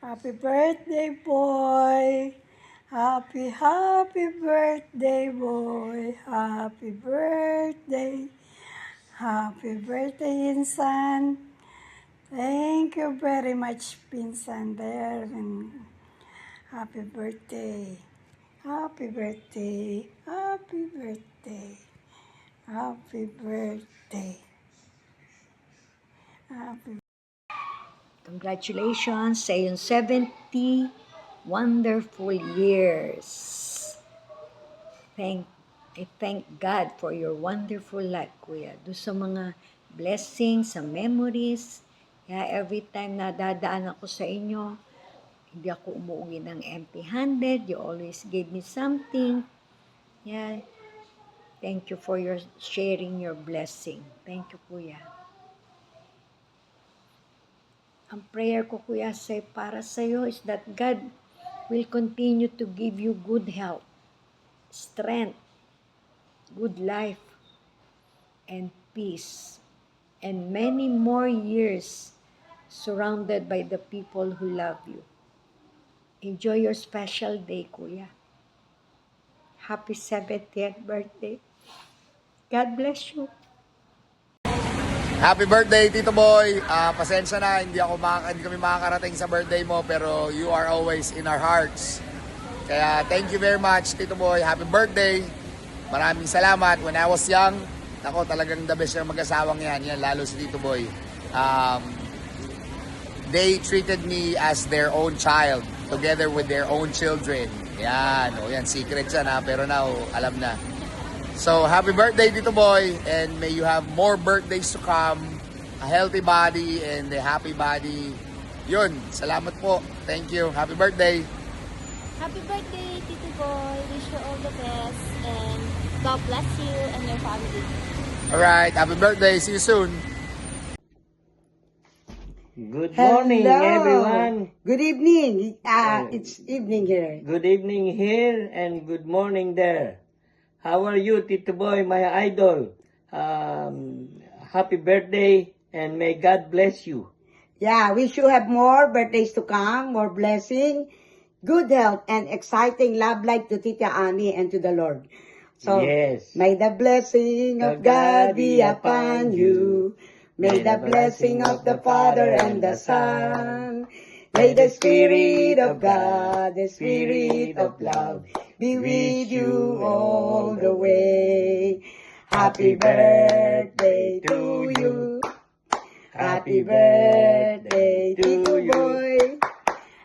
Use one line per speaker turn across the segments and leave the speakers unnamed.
Happy birthday, boy. Happy birthday, boy. Happy birthday. Happy birthday, Insan. Thank you very much, Pinsan there. And happy birthday. Happy birthday. Happy birthday. Happy birthday. Happy
Congratulations sa iyong 70 wonderful years. I thank God for your wonderful life, Kuya. Doon sa mga blessings, sa memories. Kaya every time na dadaan ako sa inyo, hindi ako umuwi ng empty-handed. You always gave me something. Yeah. Thank you for your sharing your blessing. Thank you, Kuya. Ang prayer ko, Kuya, para sa iyo is that God will continue to give you good health, strength, good life, and peace, and many more years surrounded by the people who love you. Enjoy your special day, Kuya. Happy 70th birthday. God bless you.
Happy birthday, Tito Boy. Pasensya na, hindi kami makakarating sa birthday mo, pero you are always in our hearts. Kaya thank you very much, Tito Boy. Happy birthday. Maraming salamat. When I was young, ako talagang the best ng mag-asawang yan, lalo si Tito Boy. They treated me as their own child, together with their own children. Yan, secret yan pero now, alam na. So, happy birthday, Tito Boy, and may you have more birthdays to come, a healthy body, and a happy body. Yun, salamat po. Thank you. Happy birthday.
Happy birthday, Tito Boy. Wish you all the best, and God bless you and your family.
Alright, happy birthday. See you soon.
Good morning, everyone.
Good evening. It's evening here.
Good evening here and good morning there. How are you, Tito Boy, my idol? Happy birthday and may God bless you.
Yeah, wish you have more birthdays to come, more blessing, good health, and exciting love life to Tita Ani and to the Lord. So,
Yes.
may the blessing of God be upon you. May the blessing of the Father and the Son. May the Spirit of God, the Spirit of love, be with you all the way. Happy birthday to you. Happy birthday to you.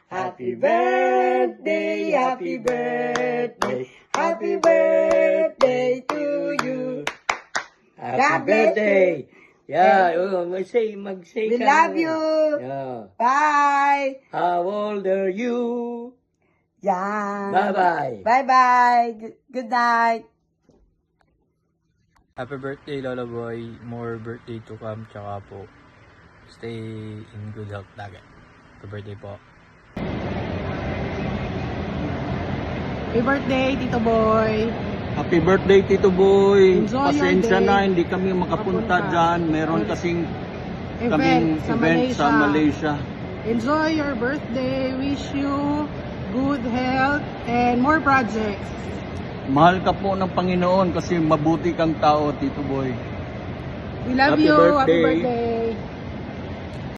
Happy birthday, happy birthday, happy birthday to you.
Happy birthday. Yeah, mag-say
We
ka
love
na.
you.
Yeah.
Bye.
How old are you?
Yan.
Bye-bye.
Bye-bye. Good night.
Happy birthday, Lolo Boy. More birthday to come. Tsaka po, stay in good health lagi. Happy birthday po.
Happy birthday, Tito Boy.
Happy birthday, Tito Boy.
Enjoy your
Pasensya
day.
na, hindi kami makapunta dyan. Meron kasing kaming
Sa
event sa Malaysia.
Enjoy your birthday. Wish you good health and more projects.
Mahal ka po ng Panginoon kasi mabuti kang tao, Tito Boy.
We love
Happy
you. Happy
birthday.
birthday.